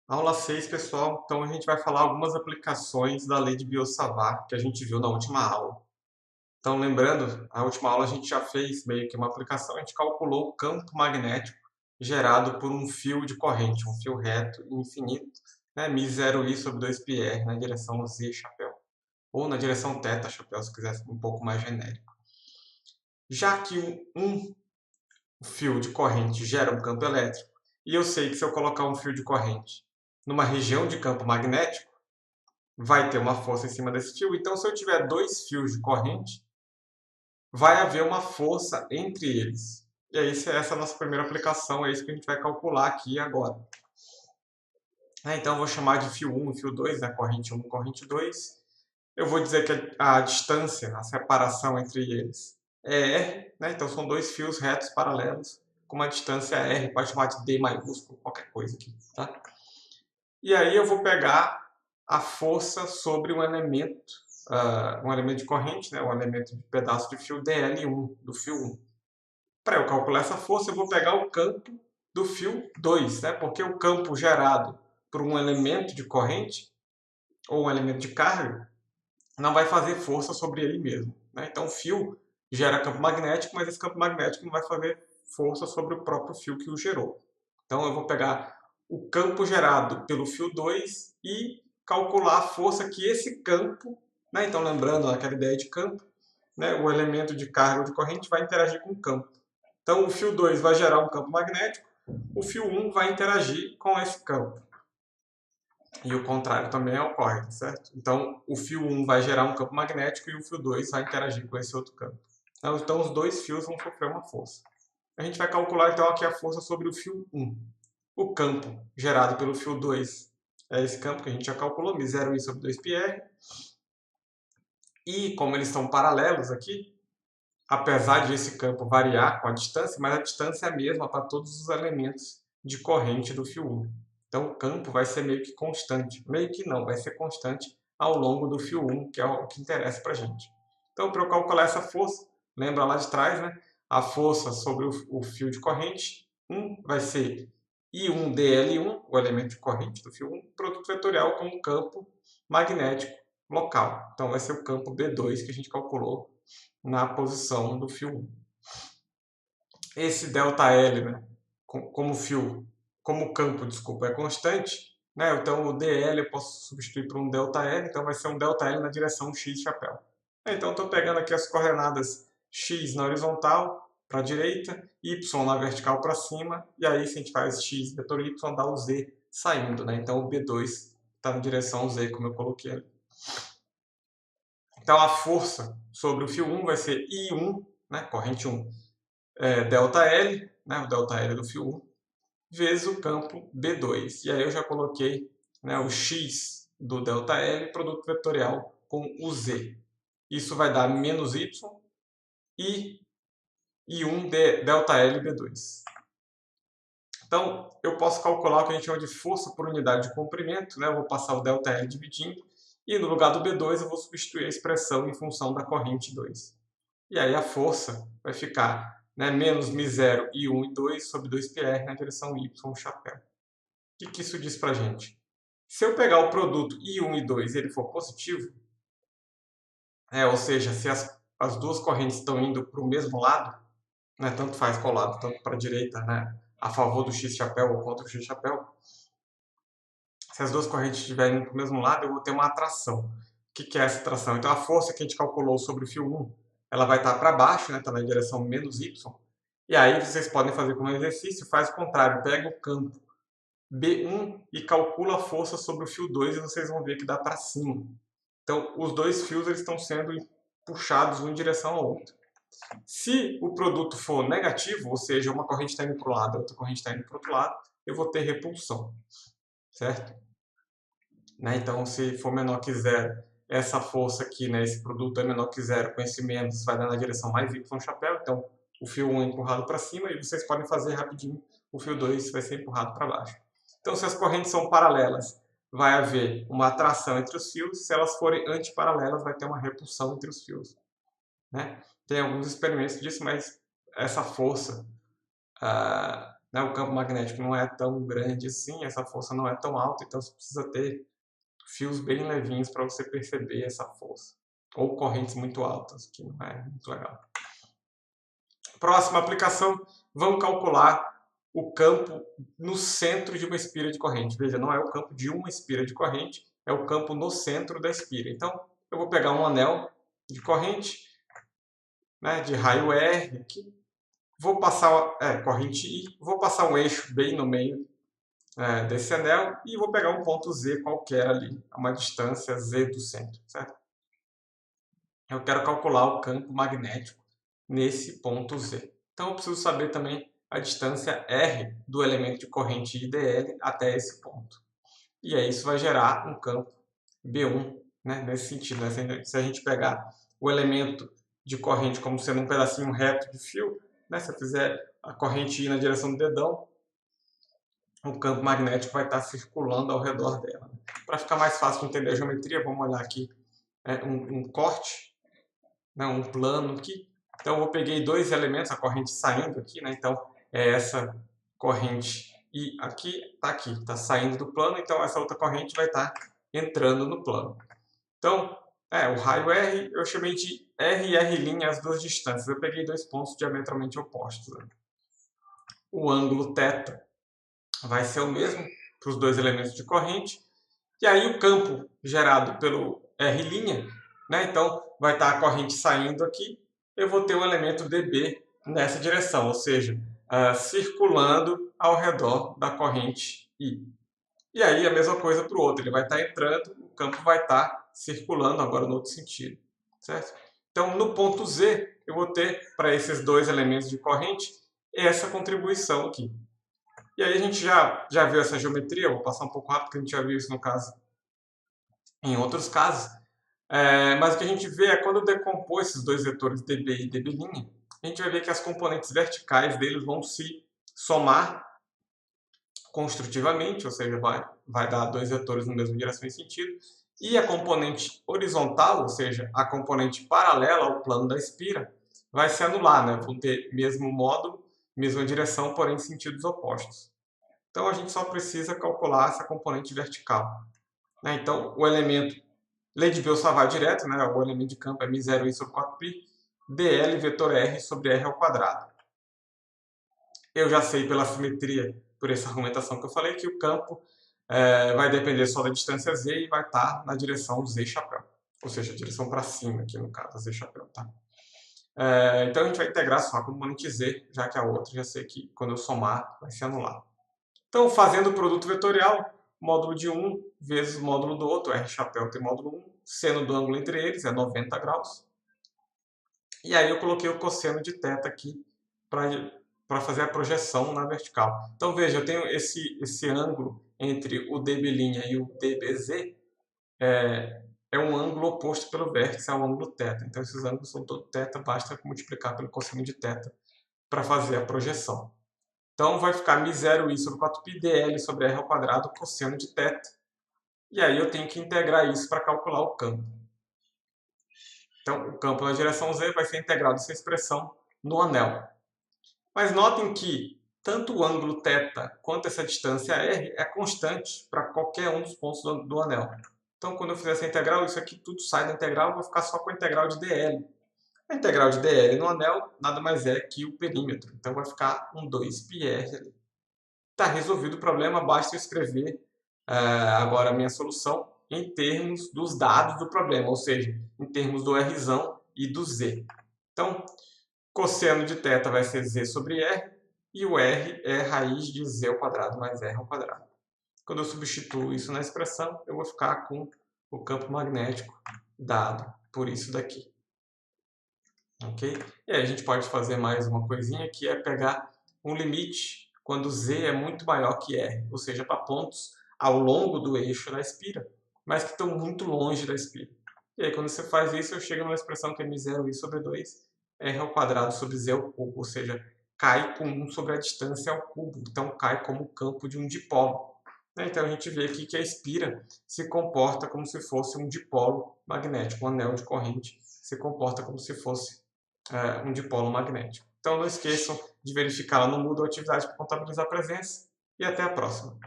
Aula 6, pessoal. Então a gente vai falar algumas aplicações da lei de Biot-Savart que a gente viu na última aula. Então, lembrando, a última aula a gente já fez meio que uma aplicação, a gente calculou o campo magnético gerado por um fio de corrente, um fio reto e infinito, né, μ0i sobre 2πr na direção z chapéu, ou na direção θ chapéu, se quiser um pouco mais genérico. Já que um fio de corrente gera um campo elétrico, e eu sei que se eu colocar um fio de corrente numa região de campo magnético, vai ter uma força em cima desse fio. Então, se eu tiver dois fios de corrente, vai haver uma força entre eles. E aí, essa é a nossa primeira aplicação, é isso que a gente vai calcular aqui agora. Então, eu vou chamar de fio 1 e fio 2, né? Corrente 1 e corrente 2. Eu vou dizer que a distância, a separação entre eles é R, né? Então, são dois fios retos paralelos com uma distância R, pode chamar de D maiúsculo, qualquer coisa aqui, tá? E aí eu vou pegar a força sobre um elemento de corrente, né, um elemento de pedaço de fio DL1, do fio 1. Para eu calcular essa força, eu vou pegar o campo do fio 2, né, porque o campo gerado por um elemento de corrente, ou um elemento de carga, não vai fazer força sobre ele mesmo. Né? Então o fio gera campo magnético, mas esse campo magnético não vai fazer força sobre o próprio fio que o gerou. Então eu vou pegar o campo gerado pelo fio 2 e calcular a força que esse campo, né? Então lembrando aquela ideia de campo, né? O elemento de carga ou de corrente vai interagir com o campo. Então o fio 2 vai gerar um campo magnético, o fio 1 vai interagir com esse campo. E o contrário também ocorre, tá certo? Então o fio 1 vai gerar um campo magnético e o fio 2 vai interagir com esse outro campo. Então os dois fios vão sofrer uma força. A gente vai calcular então aqui a força sobre o fio 1. O campo gerado pelo fio 2 é esse campo que a gente já calculou, μ0i sobre 2πr. E como eles estão paralelos aqui, apesar de esse campo variar com a distância, mas a distância é a mesma para todos os elementos de corrente do fio 1. Então o campo vai ser meio que constante. Meio que não, vai ser constante ao longo do fio 1, que é o que interessa para a gente. Então, para eu calcular essa força, lembra lá de trás, né? A força sobre o fio de corrente 1 vai ser I1dL1, o elemento de corrente do fio 1, produto vetorial com um campo magnético local. Então vai ser o campo B2 que a gente calculou na posição do fio 1. Esse ΔL, né, como o campo, desculpa, é constante, né, então o DL eu posso substituir por um ΔL, então vai ser um ΔL na direção X chapéu. Então estou pegando aqui as coordenadas X na horizontal para a direita, Y na vertical para cima, e aí se a gente faz X vetor Y, dá o Z saindo, né? Então o B2 está na direção Z, como eu coloquei ali. Então a força sobre o fio 1 vai ser I1, né, corrente 1, ΔL, né, o ΔL do fio 1, vezes o campo B2. E aí eu já coloquei, né, o X do ΔL, produto vetorial com o Z. Isso vai dar menos Y e 1 ΔL B2. Então, eu posso calcular o que a gente chama de força por unidade de comprimento, né? Eu vou passar o ΔL dividindo, e no lugar do B2 eu vou substituir a expressão em função da corrente 2. E aí a força vai ficar, né, menos μ0 I1 e 2 sobre 2πr na direção Y chapéu. O que isso diz pra gente? Se eu pegar o produto I1 e 2 e ele for positivo, ou seja, se as duas correntes estão indo para o mesmo lado, né, tanto faz qual lado, tanto para a direita, né, a favor do X chapéu ou contra o X chapéu, se as duas correntes estiverem indo para o mesmo lado, eu vou ter uma atração. O que é essa atração? Então a força que a gente calculou sobre o fio 1, ela vai estar para baixo, né, está na direção menos Y, e aí vocês podem fazer como exercício, faz o contrário, pega o campo B1 e calcula a força sobre o fio 2 e vocês vão ver que dá para cima. Então os dois fios eles estão sendo puxados um em direção ao outro. Se o produto for negativo, ou seja, uma corrente está indo para um lado, a outra corrente está indo para o outro lado, eu vou ter repulsão, certo? Né? Então, se for menor que zero, essa força aqui, né, esse produto é menor que zero, com esse menos vai dar na direção mais Y chapéu, então o fio 1 é empurrado para cima e vocês podem fazer rapidinho, o fio 2 vai ser empurrado para baixo. Então, se as correntes são paralelas, vai haver uma atração entre os fios, se elas forem antiparalelas, vai ter uma repulsão entre os fios. Né? Tem alguns experimentos disso, mas essa força né, o campo magnético não é tão grande assim, essa força não é tão alta, então você precisa ter fios bem levinhos para você perceber essa força. Ou correntes muito altas, que não é muito legal. Próxima aplicação, vamos calcular o campo no centro de uma espira de corrente. Veja, não é o campo de uma espira de corrente, é o campo no centro da espira. Então, eu vou pegar um anel de corrente, né, de raio R aqui, vou passar corrente I, vou passar um eixo bem no meio desse anel e vou pegar um ponto Z qualquer ali, a uma distância Z do centro, certo? Eu quero calcular o campo magnético nesse ponto Z. Então eu preciso saber também a distância R do elemento de corrente IDL até esse ponto. E aí isso vai gerar um campo B1, né, nesse sentido. Né? Se a gente pegar o elemento de corrente como sendo um pedacinho reto de fio, né, se eu fizer a corrente ir na direção do dedão, o campo magnético vai estar circulando ao redor dela. Para ficar mais fácil de entender a geometria, vamos olhar aqui um corte, né, um plano aqui. Então eu peguei dois elementos, a corrente saindo aqui, né? Então é essa corrente e aqui, está saindo do plano, então essa outra corrente vai estar entrando no plano. Então, o raio R eu chamei de R e R', as duas distâncias. Eu peguei dois pontos diametralmente opostos. Né? O ângulo θ vai ser o mesmo para os dois elementos de corrente. E aí o campo gerado pelo R', né? Então vai estar a corrente saindo aqui, eu vou ter um elemento dB nessa direção, ou seja, circulando ao redor da corrente I. E aí a mesma coisa para o outro, ele vai estar entrando, o campo vai estar circulando agora no outro sentido, certo? Então no ponto Z eu vou ter para esses dois elementos de corrente essa contribuição aqui. E aí a gente já viu essa geometria, eu vou passar um pouco rápido, porque a gente já viu isso no caso em outros casos. Mas o que a gente vê é quando eu decompor esses dois vetores dB e dB', a gente vai ver que as componentes verticais deles vão se somar construtivamente, ou seja, vai dar dois vetores na mesma direção e sentido, e a componente horizontal, ou seja, a componente paralela ao plano da espira, vai se anular, né? Vão ter mesmo módulo, mesma direção, porém em sentidos opostos. Então a gente só precisa calcular essa componente vertical. Né? Então o elemento lei de Biot-Savart direto, né? O elemento de campo é μ0i sobre 4π, dl vetor r sobre r ao quadrado. Eu já sei pela simetria, por essa argumentação que eu falei, que o campo vai depender só da distância z e vai estar na direção z chapéu. Ou seja, a direção para cima aqui no caso, z chapéu. Tá? Então a gente vai integrar só a componente z, já que a outra já sei que quando eu somar vai se anular. Então, fazendo o produto vetorial, módulo de um vezes o módulo do outro, R chapéu tem módulo 1, seno do ângulo entre eles é 90 graus. E aí eu coloquei o cosseno de θ aqui para fazer a projeção na vertical. Então veja, eu tenho esse ângulo entre o dB' e o dBz, é um ângulo oposto pelo vértice ao ângulo θ. Então esses ângulos são todo θ, basta multiplicar pelo cosseno de θ para fazer a projeção. Então vai ficar μ0i sobre 4π dl sobre r ao quadrado cosseno de θ. E aí eu tenho que integrar isso para calcular o campo. Então o campo na direção z vai ser integrado essa expressão no anel. Mas notem que tanto o ângulo θ quanto essa distância r é constante para qualquer um dos pontos do anel. Então quando eu fizer essa integral, isso aqui tudo sai da integral, eu vou ficar só com a integral de dl. A integral de dl no anel nada mais é que o perímetro. Então vai ficar um 2πr ali. Está resolvido o problema, basta eu escrever agora a minha solução em termos dos dados do problema, ou seja, em termos do Rzão e do Z. Então, cosseno de θ vai ser Z sobre R, e o R é raiz de Z ao quadrado mais R ao quadrado. Quando eu substituo isso na expressão, eu vou ficar com o campo magnético dado por isso daqui. Ok? E aí a gente pode fazer mais uma coisinha, que é pegar um limite quando Z é muito maior que R, ou seja, para pontos ao longo do eixo da espira, mas que estão muito longe da espira. E aí quando você faz isso, eu chego numa expressão que é μ0i sobre 2, R ao quadrado sobre Z ao cubo, ou seja, cai com 1 sobre a distância ao cubo, então cai como o campo de um dipolo. Então a gente vê aqui que a espira se comporta como se fosse um dipolo magnético, um anel de corrente se comporta como se fosse um dipolo magnético. Então não esqueçam de verificar lá no Moodle a atividade para contabilizar a presença e até a próxima.